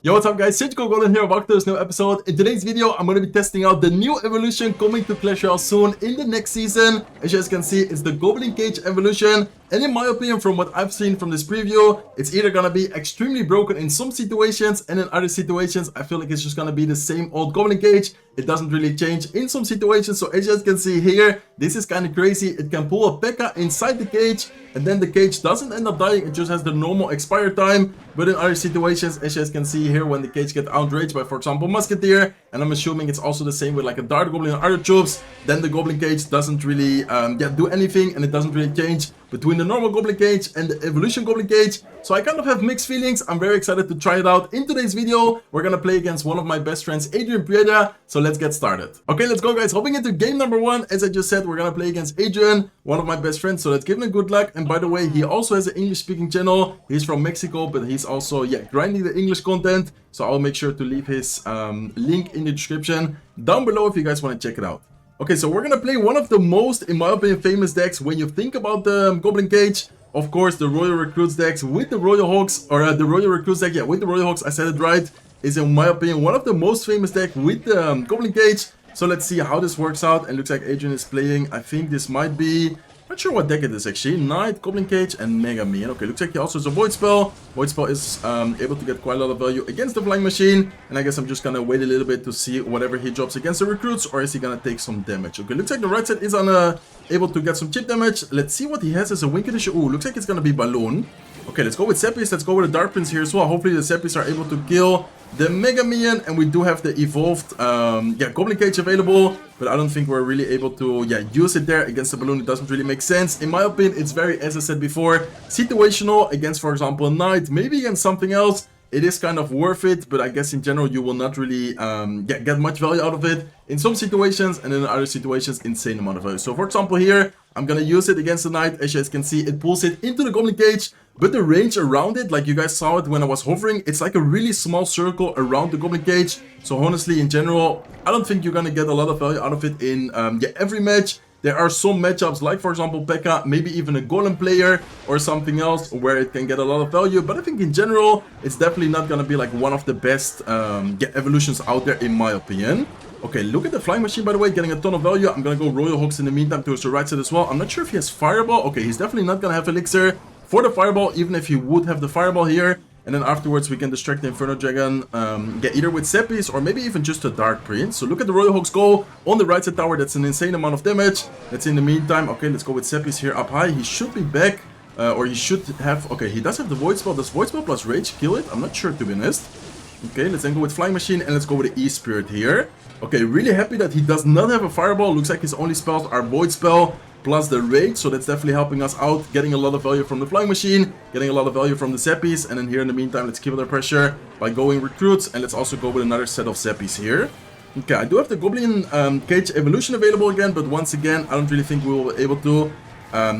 Yo, what's up guys, Goblin here, welcome to this new episode. In today's video, I'm going to be testing out the new evolution coming to Clash Royale soon in the next season. As you guys can see, it's the Goblin Cage evolution. And in my opinion, from what I've seen from this preview, it's either going to be extremely broken in some situations, and in other situations, I feel like it's just going to be the same old Goblin Cage. It doesn't really change in some situations. So as you guys can see here, this is kind of crazy. It can pull a P.E.K.K.A inside the cage, and then the cage doesn't end up dying. It just has the normal expire time. But in other situations, as you guys can see here, when the cage gets outraged by, for example, Musketeer, and I'm assuming it's also the same with like a Dart Goblin and other troops, then the Goblin Cage doesn't really do anything, and it doesn't really change between the normal Goblin Cage and the evolution Goblin Cage. So I kind of have mixed feelings. I'm very excited to try it out. In today's video, we're gonna play against one of my best friends, Adrian Prieta. So let's get started. Okay, let's go guys. Hopping into game number 1. As I just said, we're gonna play against Adrian, one of my best friends. So let's give him good luck. And by the way, he also has an English speaking channel. He's from Mexico, but he's also grinding the English content. So I'll make sure to leave his link in the description down below if you guys want to check it out. Okay, so we're gonna play one of the most, in my opinion, famous decks when you think about the Goblin Cage. Of course, the Royal Recruits decks with the Royal Hawks, or the Royal Recruits deck, with the Royal Hawks, I said it right, is in my opinion one of the most famous decks with the Goblin Cage. So let's see how this works out. And looks like Adrian is playing, I think this might be, not sure what deck it is actually, Knight, Goblin Cage, and Mega Man. Okay, looks like he also has a Void Spell. Void Spell is able to get quite a lot of value against the Flying Machine. And I guess I'm just gonna wait a little bit to see whatever he drops against the Recruits, or is he gonna take some damage. Okay, looks like the right side is on able to get some chip damage. Let's see what he has as a win condition. Ooh, looks like it's gonna be Balloon. Okay, let's go with Seppies. Let's go with the Dark Prince here as well. Hopefully the Seppies are able to kill the Mega Minion, and we do have the evolved Goblin Cage available, but I don't think we're really able to use it there against the Balloon. It doesn't really make sense. In my opinion, it's very, as I said before, situational against, for example, a Knight, maybe against something else. It is kind of worth it, but I guess in general you will not really get much value out of it in some situations, and in other situations insane amount of value. So for example here, I'm gonna use it against the Knight. As you guys can see, it pulls it into the Goblin Cage, but the range around it, like you guys saw it when I was hovering, it's like a really small circle around the Goblin Cage. So honestly, in general, I don't think you're gonna get a lot of value out of it in every match. There are some matchups, like for example P.E.K.K.A, maybe even a Golem player or something else, where it can get a lot of value. But I think in general, it's definitely not gonna be like one of the best evolutions out there, in my opinion. Okay, look at the Flying Machine, by the way, getting a ton of value. I'm gonna go Royal Hawks in the meantime towards the right side as well. I'm not sure if he has Fireball. Okay, he's definitely not gonna have Elixir for the Fireball, even if he would have the Fireball here. And then afterwards we can distract the Inferno Dragon, either with Seppies or maybe even just a Dark Prince. So look at the Royal Hawks go on the right side tower. That's an insane amount of damage. That's in the meantime. Okay, let's go with Seppies here up high. He should be back, or he should have... Okay, he does have the Void Spell. Does Void Spell plus Rage kill it? I'm not sure, to be honest. Okay, let's then go with Flying Machine, and let's go with the E-Spirit here. Okay, really happy that he does not have a Fireball. Looks like his only spells are Void Spell plus the Rage, so that's definitely helping us out, getting a lot of value from the Flying Machine, getting a lot of value from the Seppies. And then here in the meantime, let's keep under pressure by going Recruits, and let's also go with another set of Seppies here. Okay, I do have the Goblin Cage evolution available again, but once again, I don't really think we will be able to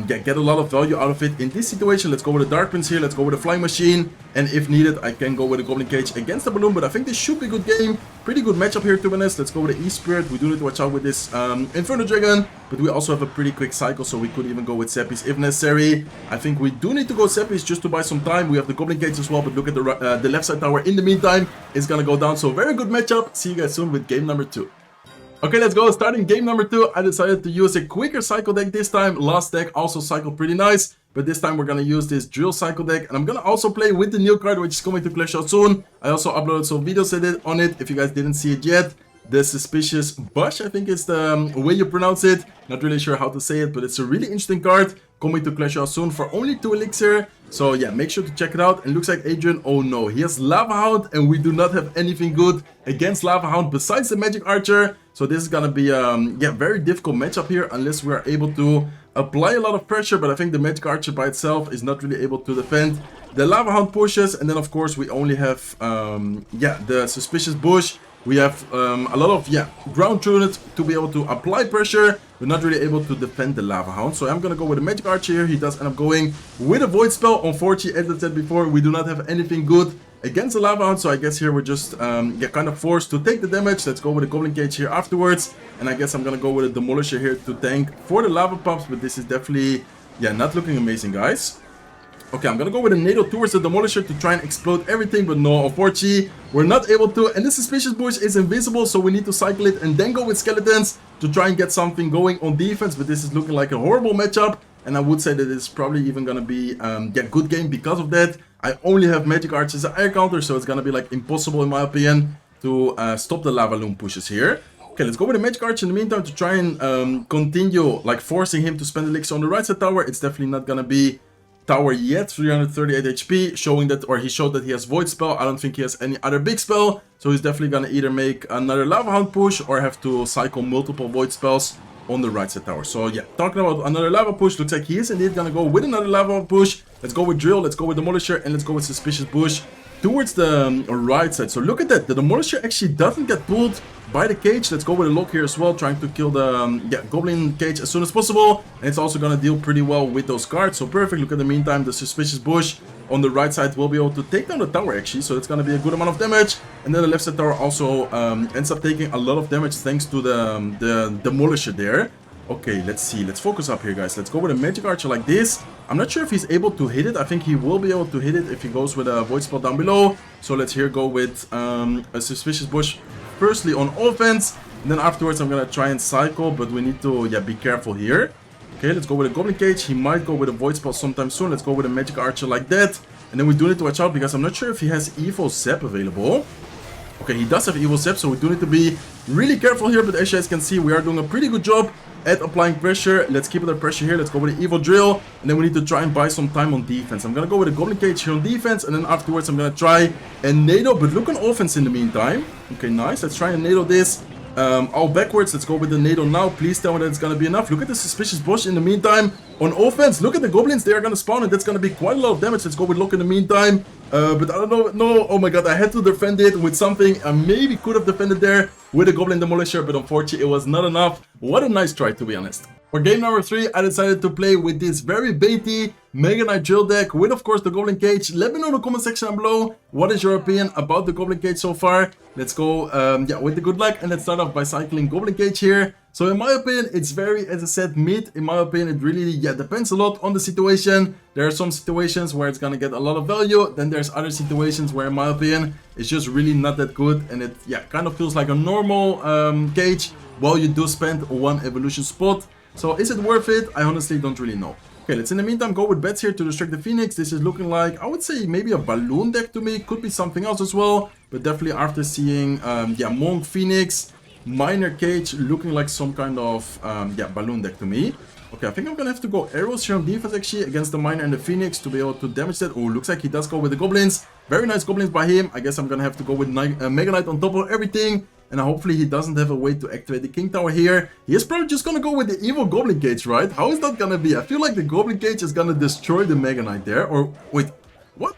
get a lot of value out of it in this situation. Let's go with the Dark Prince here, let's go with the Flying Machine, and if needed, I can go with the Goblin Cage against the Balloon. But I think this should be a good game, pretty good matchup here, to be honest. Let's go with the E-Spirit. We do need to watch out with this Inferno Dragon, but we also have a pretty quick cycle, so we could even go with Seppies if necessary. I think we do need to go Seppies just to buy some time. We have the Goblin Cage as well, but look at the left side tower in the meantime is gonna go down. So very good matchup. See you guys soon with game number 2. Okay, let's go. Starting game number 2, I decided to use a quicker cycle deck this time. Last deck also cycled pretty nice, but this time we're gonna use this drill cycle deck, and I'm gonna also play with the new card, which is coming to Clash Royale soon. I also uploaded some videos on it if you guys didn't see it yet. The Suspicious Bush, I think is the way you pronounce it. Not really sure how to say it, but it's a really interesting card coming to Clash Royale soon for only 2 elixir. So yeah, make sure to check it out. And looks like Adrian, oh no, he has Lava Hound, and we do not have anything good against Lava Hound besides the Magic Archer. So this is gonna be very difficult matchup here unless we are able to apply a lot of pressure. But I think the Magic Archer by itself is not really able to defend the Lava Hound pushes. And then of course we only have the Suspicious Bush. We have a lot of ground units to be able to apply pressure. We're not really able to defend the Lava Hound. So I'm gonna go with the Magic Archer here. He does end up going with a Void Spell. Unfortunately, as I said before, we do not have anything good against the Lava Hound. So I guess here we're just kind of forced to take the damage. Let's go with the Goblin Cage here afterwards. And I guess I'm gonna go with a Demolisher here to tank for the Lava Pups. But this is definitely not looking amazing, guys. Okay, I'm gonna go with a NATO towards the Demolisher to try and explode everything, but no, unfortunately, we're not able to. And the Suspicious Bush is invisible, so we need to cycle it and then go with Skeletons to try and get something going on defense. But this is looking like a horrible matchup, and I would say that it's probably even gonna be good game because of that. I only have Magic Arch as an air counter, so it's gonna be like impossible in my opinion to stop the Lava Loon pushes here. Okay, let's go with the Magic Arch in the meantime to try and continue like forcing him to spend elixir on the right side tower. It's definitely not gonna be tower yet. 338 HP, showing that, or he showed that he has Void Spell. I don't think he has any other big spell, so he's definitely gonna either make another Lava Hound push or have to cycle multiple Void Spells on the right side tower. So yeah, talking about another Lava push, looks like he is indeed gonna go with another Lava Hound push. Let's go with Drill, let's go with Demolisher, and let's go with Suspicious Bush towards the right side. So look at that, the Demolisher actually doesn't get pulled by the cage. Let's go with a lock here as well, trying to kill the Goblin cage as soon as possible. And it's also gonna deal pretty well with those cards, so perfect. Look at the meantime, the Suspicious Bush on the right side will be able to take down the tower actually, so it's gonna be a good amount of damage. And then the left side tower also ends up taking a lot of damage thanks to the Demolisher there. Okay, let's see, let's focus up here, guys. Let's go with a Magic Archer like this. I'm not sure if he's able to hit it. I think he will be able to hit it if he goes with a Void Spell down below. So let's here go with a Suspicious Bush firstly on offense, and then afterwards I'm gonna try and cycle, but we need to be careful here. Okay, let's go with a Goblin Cage. He might go with a Void Spell sometime soon. Let's go with a Magic Archer like that, and then we do need to watch out because I'm not sure if he has Evil Zap available. Okay, he does have Evil Zap, so we do need to be really careful here, but as you guys can see, we are doing a pretty good job at applying pressure. Let's keep the pressure here. Let's go with the Evil Drill, and then we need to try and buy some time on defense. I'm gonna go with a Goblin Cage here on defense, and then afterwards I'm gonna try and NATO, but look on offense in the meantime. Okay, nice. Let's try and NATO this all backwards. Let's go with the NATO now. Please tell me that it's gonna be enough. Look at the Suspicious Bush in the meantime on offense. Look at the Goblins. They are gonna spawn, and that's gonna be quite a lot of damage. Let's go with Lock in the meantime. But I don't know. No, oh my god, I had to defend it with something. I maybe could have defended there with a Goblin Demolisher, but unfortunately it was not enough. What a nice try, to be honest. For game number 3, I decided to play with this very baity Mega Knight Drill deck with, of course, the Goblin Cage. Let me know in the comment section down below, what is your opinion about the Goblin Cage so far? Let's go with the good luck, and let's start off by cycling Goblin Cage here. So in my opinion, it's very, as I said, mid. In my opinion, it really depends a lot on the situation. There are some situations where it's gonna get a lot of value, then there's other situations where, in my opinion, it's just really not that good, and it kind of feels like a normal cage while you do spend one evolution spot. So is it worth it? I honestly don't really know. Okay, let's in the meantime go with bets here to distract the Phoenix. This is looking like, I would say, maybe a balloon deck to me. Could be something else as well, but definitely after seeing Monk, Phoenix, Miner Cage, looking like some kind of balloon deck to me. Okay, I think I'm gonna have to go arrows here on defense actually against the Miner and the Phoenix to be able to damage that. Oh, looks like he does go with the Goblins. Very nice Goblins by him. I guess I'm gonna have to go with Mega Knight on top of everything. And hopefully he doesn't have a way to activate the King Tower here. He is probably just gonna go with the evil Goblin Cage, right? How is that gonna be? I feel like the Goblin Cage is gonna destroy the Mega Knight there. Or, wait, what?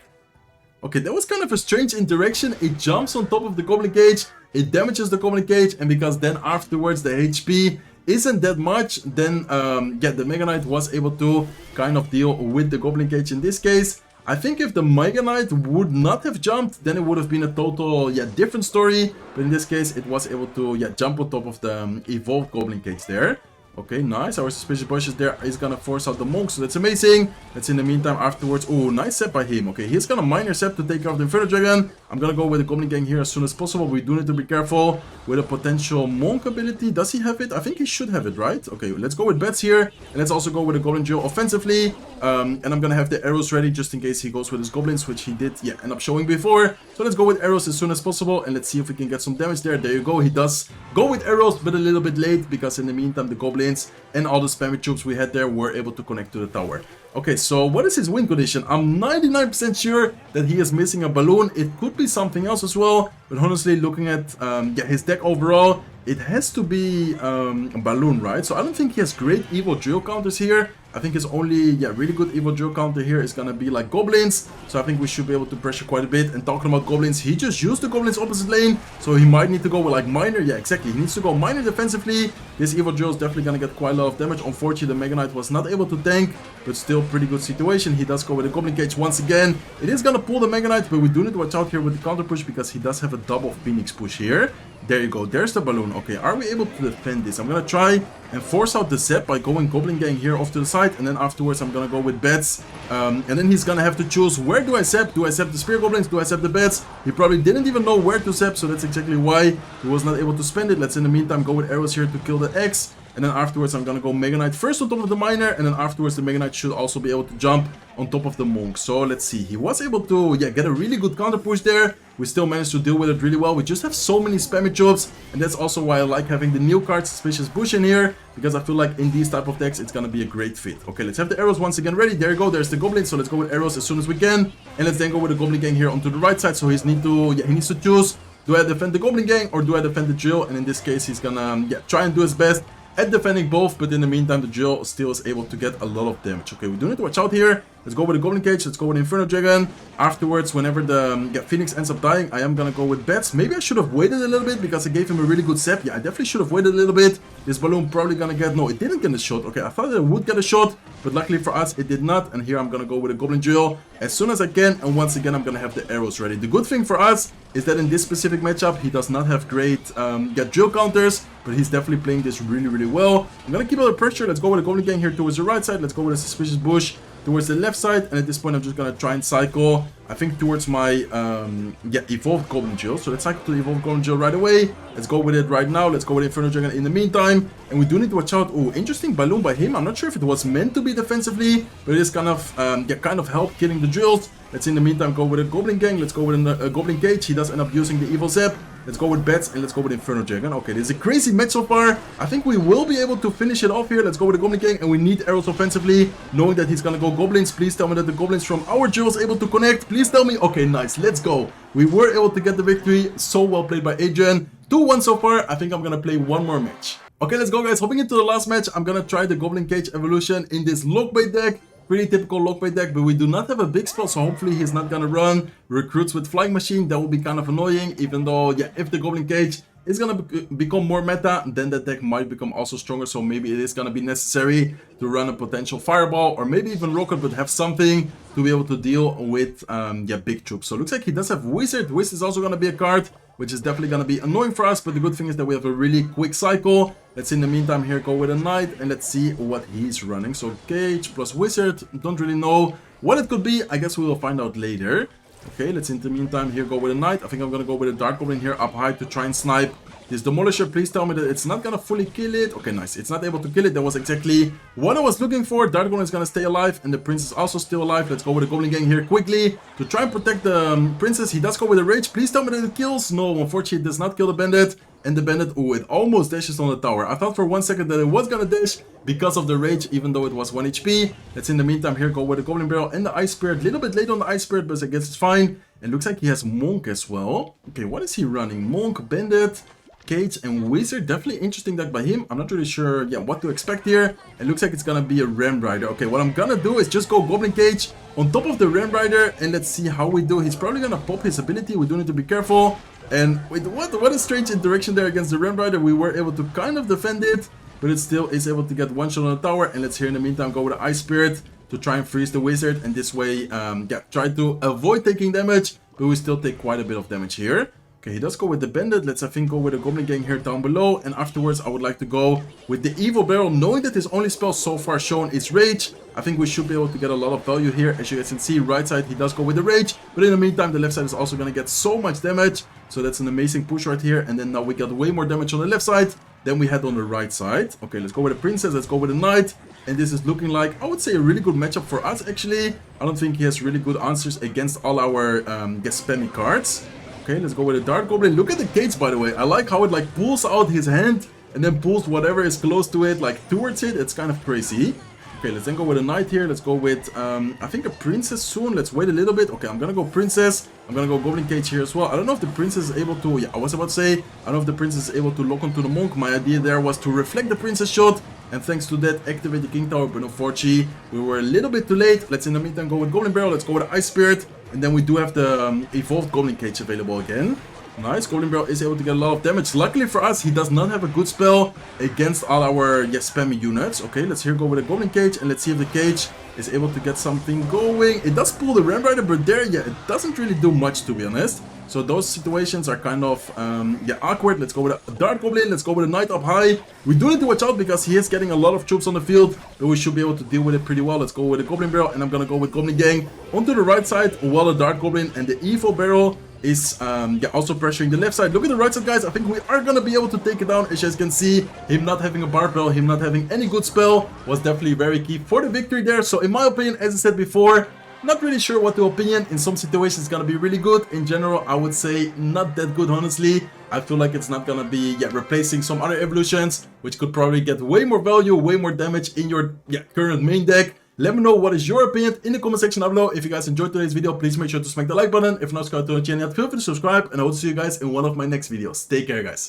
Okay, that was kind of a strange interaction. It jumps on top of the Goblin Cage, it damages the Goblin Cage, and because then afterwards the HP isn't that much, then the Mega Knight was able to kind of deal with the Goblin Cage in this case. I think if the Mega Knight would not have jumped, then it would have been a total different story. But in this case, it was able to jump on top of the evolved Goblin Cage there. Okay, nice. Our Suspicious Bush is there. He's gonna force out the Monk, so that's amazing. Let's in the meantime afterwards. Oh, nice set by him. Okay, he's gonna Miner Set to take off the Inferno Dragon. I'm gonna go with the Goblin Gang here as soon as possible. We do need to be careful with a potential Monk ability. Does he have it? I think he should have it, right? Okay, let's go with bets here. And let's also go with the Goblin Drill offensively. And I'm gonna have the arrows ready just in case he goes with his Goblins, which he did end up showing before. So let's go with arrows as soon as possible, and let's see if we can get some damage there. There you go. He does go with arrows, but a little bit late, because in the meantime the Goblins and all the spammy troops we had there were able to connect to the tower. Okay, so what is his win condition? I'm 99% sure that he is missing a balloon. It could be something else as well, but honestly, looking at his deck overall, it has to be a balloon, right? So I don't think he has great evil drill counters here. I think his only really good evil drill counter here is gonna be like Goblins. So I think we should be able to pressure quite a bit. And talking about Goblins, he just used the Goblins opposite lane, so he might need to go with like Miner. Yeah, exactly. He needs to go Miner defensively. This evil drill is definitely gonna get quite a lot of damage. Unfortunately, the Mega Knight was not able to tank, but still pretty good situation. He does go with the Goblin Cage once again. It is gonna pull the Mega Knight, but we do need to watch out here with the counter push, because he does have a double Phoenix push here. There you go. There's the balloon. Okay, are we able to defend this? I'm gonna try and force out the Zep by going Goblin Gang here off to the side, and then afterwards I'm gonna go with bats. And then he's gonna have to choose, where do I Zep? Do I Zep the Spear Goblins? Do I Zep the bats? He probably didn't even know where to Zep, so that's exactly why he was not able to spend it. Let's in the meantime go with arrows here to kill the X. And then afterwards I'm gonna go Mega Knight first on top of the Miner, and then afterwards the Mega Knight should also be able to jump on top of the Monk. So let's see, he was able to get a really good counter push there. We still managed to deal with it really well. We just have so many spammy jobs, and that's also why I like having the new card Suspicious Bush in here, because I feel like in these type of decks it's gonna be a great fit. Okay, let's have the arrows once again ready. There you go, there's the Goblin, so let's go with arrows as soon as we can. And let's then go with the Goblin Gang here onto the right side, so he needs to choose, do I defend the Goblin Gang or do I defend the Drill? And in this case he's gonna try and do his best at defending both, but in the meantime the Drill still is able to get a lot of damage. Okay, we do need to watch out here. Let's go with the Goblin Cage, let's go with the Inferno Dragon. Afterwards, whenever the Phoenix ends up dying, I am gonna go with bats. Maybe I should have waited a little bit because I gave him a really good Zap. Yeah, I definitely should have waited a little bit. This balloon probably gonna get, no, it didn't get a shot. Okay, I thought it would get a shot, but luckily for us it did not. And here I'm gonna go with a Goblin Drill as soon as I can, and once again I'm gonna have the arrows ready. The good thing for us is that in this specific matchup he does not have great drill counters, but he's definitely playing this really well. I'm gonna keep a little pressure. Let's go with the Goblin Gang here towards the right side. Let's go with a Suspicious Bush towards the left side, and at this point I'm just gonna try and cycle, I think, towards my evolved Goblin Drill. So let's cycle to the evolved Goblin Drill right away. Let's go with it right now. Let's go with Inferno Dragon in the meantime, and we do need to watch out. Oh, interesting balloon by him. I'm not sure if it was meant to be defensively, but it is kind of help killing the drills. Let's in the meantime go with a Goblin Gang. Let's go with a Goblin Cage. He does end up using the Evil Zap. Let's go with bats, and let's go with Inferno Dragon. Okay, this is a crazy match so far. I think we will be able to finish it off here. Let's go with the Goblin Gang, and we need arrows offensively, knowing that he's gonna go Goblins. Please tell me that the Goblins from our drill is able to connect. Please tell me. Okay, nice. Let's go. We were able to get the victory. So well played by Adrian. 2-1 so far. I think I'm gonna play one more match. Okay, let's go, guys. Hopping into the last match, I'm gonna try the Goblin Cage evolution in this Lockbait deck. Pretty typical Lockbait deck, but we do not have a big spell, so hopefully he's not gonna run Recruits with Flying Machine. That will be kind of annoying, even though, if the Goblin Cage is gonna become more meta, then the deck might become also stronger, so maybe it is gonna be necessary to run a potential Fireball, or maybe even Rocket, but have something to be able to deal with, big troops. So it looks like he does have Wizard. Wizard is also gonna be a card, which is definitely gonna be annoying for us, but the good thing is that we have a really quick cycle. Let's in the meantime here go with a Knight, and let's see what he's running. So Cage plus Wizard, don't really know what it could be. I guess we will find out later. Okay, let's in the meantime here go with a Knight. I think I'm gonna go with a Dark Goblin here up high to try and snipe this Demolisher. Please tell me that it's not gonna fully kill it. Okay, nice. It's not able to kill it. That was exactly what I was looking for. Dark Goblin is gonna stay alive, and the Prince is also still alive. Let's go with the Goblin Gang here quickly to try and protect the Princess. He does go with a Rage. Please tell me that it kills. No, unfortunately it does not kill the Bandit. And the Bandit, oh, it almost dashes on the tower. I thought for 1 second that it was gonna dash because of the Rage, even though it was 1 HP. Let's in the meantime here go with the Goblin Barrel and the Ice Spirit. A little bit late on the Ice Spirit, but I guess it's fine. It looks like he has Monk as well. Okay, what is he running? Monk, Bandit, Cage, and Wizard. Definitely interesting deck by him. I'm not really sure, what to expect here. It looks like it's gonna be a Ram Rider. Okay, what I'm gonna do is just go Goblin Cage on top of the Ram Rider, and let's see how we do. He's probably gonna pop his ability. We do need to be careful. And wait, what a strange interaction there against the Ram Rider. We were able to kind of defend it, but it still is able to get one shot on the tower. And let's here in the meantime go with the Ice Spirit to try and freeze the Wizard, and this way try to avoid taking damage, but we still take quite a bit of damage here. Okay, he does go with the Bandit. Let's, I think, go with the Goblin Gang here down below. And afterwards, I would like to go with the Evil Barrel, knowing that his only spell so far shown is Rage. I think we should be able to get a lot of value here. As you guys can see, right side, he does go with the Rage. But in the meantime, the left side is also going to get so much damage. So that's an amazing push right here. And then now we got way more damage on the left side than we had on the right side. Okay, let's go with the Princess. Let's go with the Knight. And this is looking like, I would say, a really good matchup for us, actually. I don't think he has really good answers against all our spammy cards. Okay, let's go with a Dark Goblin. Look at the Cage, by the way. I like how it like pulls out his hand and then pulls whatever is close to it like towards it. It's kind of crazy. Okay, let's then go with a Knight here. Let's go with, I think a Princess soon. Let's wait a little bit. Okay, I'm gonna go Princess. I'm gonna go Goblin Cage here as well. I don't know if the Princess is able to, I was about to say, I don't know if the Princess is able to lock onto the Monk. My idea there was to reflect the Princess shot, and thanks to that, activate the King Tower, but unfortunately, we were a little bit too late. Let's in the meantime go with Goblin Barrel. Let's go with Ice Spirit. And then we do have the evolved Goblin Cage available again. Nice, Goblin Barrel is able to get a lot of damage. Luckily for us, he does not have a good spell against all our spammy units. Okay, let's here go with a Goblin Cage, and let's see if the Cage is able to get something going. It does pull the Ram Rider, but there, it doesn't really do much, to be honest. So those situations are kind of, yeah, awkward. Let's go with a Dart Goblin. Let's go with a Knight up high. We do need to watch out because he is getting a lot of troops on the field, but we should be able to deal with it pretty well. Let's go with a Goblin Barrel, and I'm going to go with Goblin Gang onto the right side, while a Dart Goblin and the Evil Barrel is yeah, also pressuring the left side. Look at the right side, guys. I think we are gonna be able to take it down. As you guys can see, him not having a barbell, him not having any good spell was definitely very key for the victory there. So in my opinion, as I said before, not really sure what the opinion. In some situations it's gonna be really good. In general, I would say not that good, honestly. I feel like it's not gonna be, yeah, replacing some other evolutions, which could probably get way more value, way more damage in your, yeah, current main deck. Let me know what is your opinion in the comment section down below. If you guys enjoyed today's video, please make sure to smack the like button. If not subscribed to the channel yet, feel free to subscribe, and I will see you guys in one of my next videos. Take care, guys.